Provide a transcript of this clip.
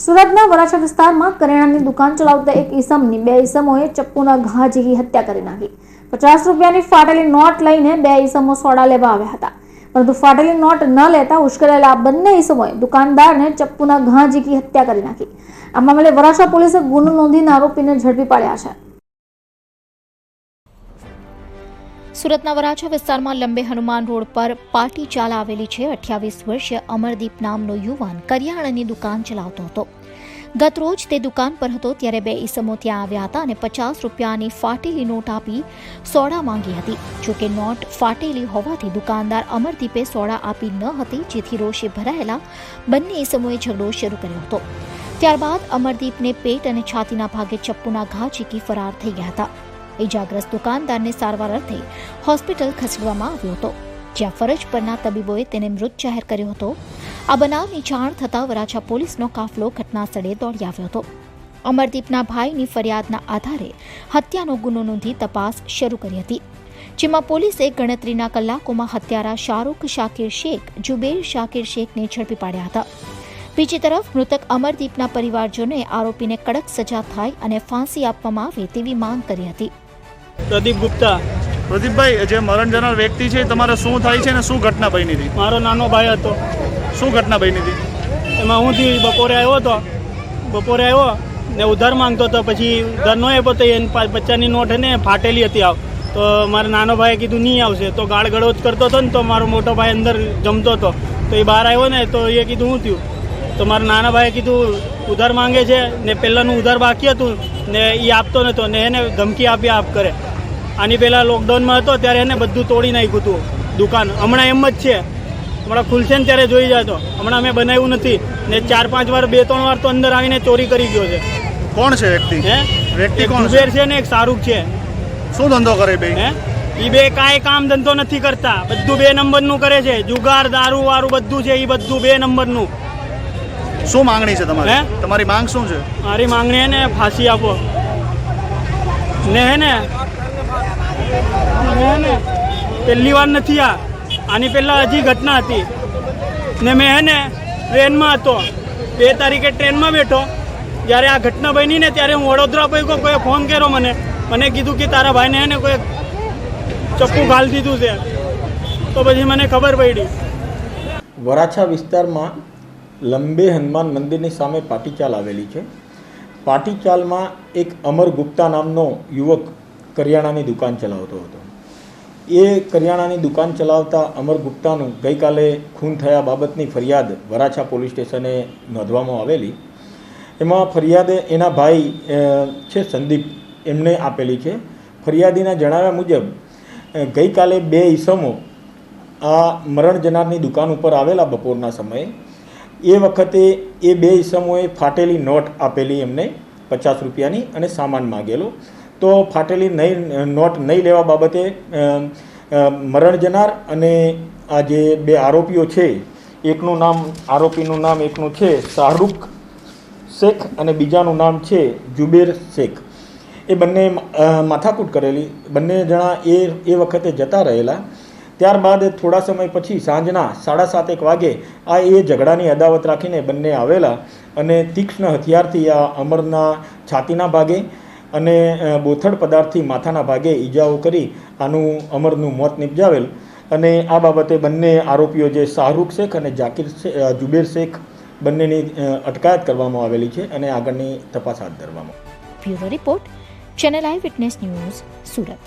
સુરતના વરાછા વિસ્તારમાં કરિયાણાની દુકાન ચલાવતા એક ઈસમની બે ઈસમોએ ચપ્પુના ઘા ઝીકી હત્યા કરી નાખી। 50 રૂપિયાની ફાટેલી નોટ લઈને બે ઈસમો સોડા લેવા આવ્યા હતા, પરંતુ ફાટેલી નોટ ન લેતા ઉશ્કેરાયેલા બંને ઈસમોએ દુકાનદારને ચપ્પુના ઘા ઝીકી હત્યા કરી નાખી। આ મામલે વરાછા પોલીસે ગુનો નોંધીને આરોપીને ઝડપી પાડ્યા છે। સુરતના વરાછા વિસ્તારમાં લંબે હનુમાન રોડ પર પાટી ચાલ આવેલી છે। 28 વર્ષીય અમરદીપ નામનો યુવાન કરિયાણાની દુકાન ચલાવતો હતો। ગત રોજ તે દુકાન પર હતો ત્યારે બે ઈસમો ત્યાં આવ્યા હતા અને 50 રૂપિયાની ફાટેલી નોટ આપી સોડા માંગી હતી। જોકે નોટ ફાટેલી હોવાથી દુકાનદાર અમરદીપે સોડા આપી ન હતી, જેથી રોષે ભરાયેલા બંને ઈસમોએ ઝઘડો શરૂ કર્યો હતો। ત્યારબાદ અમરદીપને પેટ અને છાતીના ભાગે ચપ્પુના ઘા ઝીકી ફરાર થઈ ગયા હતા। ઇજાગ્રસ્ત દુકાનદારને સારવાર અર્થે હોસ્પિટલ ખસેડવામાં આવ્યો હતો, જ્યાં ફરજ પરના તબીબોએ તેને મૃત જાહેર કર્યો હતો। આ બનાવની જાણ થતાં વરાછા પોલીસનો કાફલો ઘટના સ્થળે દોડી આવ્યો હતો। અમરદીપના ભાઈની ફરિયાદના આધારે હત્યાનો ગુનો નોંધી તપાસ શરૂ કરી હતી, જેમાં પોલીસે ગણતરીના કલાકોમાં હત્યારા શાહરૂખ શાકિર શેખ, જુબેર શાકિર શેખને ઝડપી પાડ્યા હતા। બીજી તરફ મૃતક અમરદીપના પરિવારજનોએ આરોપીને કડક સજા થાય અને ફાંસી આપવામાં આવે તેવી માંગ કરી હતી। પ્રદીપ ગુપ્તા। પ્રદીપભાઈ, જે મરણ જનાર વ્યક્તિ છે તમારે શું થાય છે અને શું ઘટના બની હતી? મારો નાનો ભાઈ હતો। શું ઘટના બની હતી? એમાં હું બપોરે આવ્યો ને ઉધાર માંગતો હતો, પછી ઉધાર ન આપ્યો તો એને 50ની નોટ ને ફાટેલી હતી તો મારા નાનો ભાઈએ કીધું નહીં આવશે, તો ગાળ ગળોજ કરતો હતો ને તો મારો મોટો ભાઈ અંદર જમતો હતો, તો એ બહાર આવ્યો ને તો એ કીધું હું થયું, તો મારા નાના ભાઈએ કીધું ઉધાર માંગે છે ને પહેલાંનું ઉધાર બાકી હતું ને એ આપતો નહોતો ને એને ધમકી આપી આપ કરે। આની પહેલાં લોકડાઉનમાં હતો ત્યારે એને બધું તોડી નાખ્યું હતું દુકાન। હમણાં એમ જ છે, હમણાં ખુલશે ને ત્યારે જોઈ જાય તો હમણાં મેં બનાવ્યું નથી ને 4-5 વાર 2-3 વાર તો અંદર આવીને ચોરી કરી ગયો છે। કોણ છે વ્યક્તિ? વ્યક્તિ કોણ જુબેર છે ને એક શાહરૂખ છે। શું ધંધો કરે બે? એ બે કાંઈ કામ ધંધો નથી કરતા, બધું 2 નંબરનું કરે છે। જુગાર, દારૂ વારું બધું છે, એ બધું 2 નંબરનું। શું માંગણી છે તમારી? તમારી માંગ શું છે? મારી માંગણી હે ને ફાંસી આપો ને હે ને પહેલી વાર નથી આની પહેલાં હજી ઘટના હતી ને મેં હે ને ટ્રેનમાં હતો, 2 તારીખે ટ્રેનમાં બેઠો, જ્યારે આ ઘટના બની ને ત્યારે હું વડોદરા પહોંચ્યો, કોઈ ફોન કર્યો મને કીધું કે તારા ભાઈને હે ને કોઈ ચપ્પુ ઘાલ દીધું છે, તો પછી મને ખબર પડી। વરાછા વિસ્તારમાં લંબે હનુમાન મંદિરની સામે પાટીચાલ આવેલી છે। પાટીચાલમાં એક અમર ગુપ્તા નામનો યુવક કરિયાણાની દુકાન ચલાવતો હતો। એ કરિયાણાની દુકાન ચલાવતા અમર ગુપ્તાનું ગઈકાલે ખૂન થયા બાબતની ફરિયાદ વરાછા પોલીસ સ્ટેશને નોંધવામાં આવેલી। એમાં ફરિયાદે એના ભાઈ છે સંદીપ, એમને આપેલી છે। ફરિયાદીના જણાવ્યા મુજબ ગઈકાલે 2 ઈસમો આ મરણ જનારની દુકાન ઉપર આવેલા બપોરના સમયે। એ વખતે એ 2 ઈસમોએ ફાટેલી નોટ આપેલી એમને 50 રૂપિયાની અને સામાન માગેલો, તો ફાટેલી નોટ નહીં લેવા બાબતે મરણ જનાર અને આ જે 2 આરોપીઓ છે, એકનું નામ આરોપીનું નામ એકનું છે શાહરૂખ શેખ અને બીજાનું નામ છે જુબેર શેખ, એ બંને માથાકૂટ કરેલી। બંને જણા એ વખતે જતા રહેલા। ત્યારબાદ થોડા સમય પછી સાંજના 7:30 વાગે એ ઝઘડાની અદાવત રાખીને બંને આવેલા અને તીક્ષ્ણ હથિયારથી આ અમરના છાતીના ભાગે અને બોથડ પદાર્થથી માથાના ભાગે ઈજાઓ કરી આનું અમરનું મોત નિપજાવેલ। અને આ બાબતે બંને આરોપીઓ જે શાહરૂખ શેખ અને જુબેર શેખ બંનેની અટકાયત કરવામાં આવેલી છે અને આગળની તપાસ હાથ ધરવામાં। બ્યુરો રિપોર્ટ, ચેનલ આઈ વિટનેસ ન્યૂઝ, સુરત।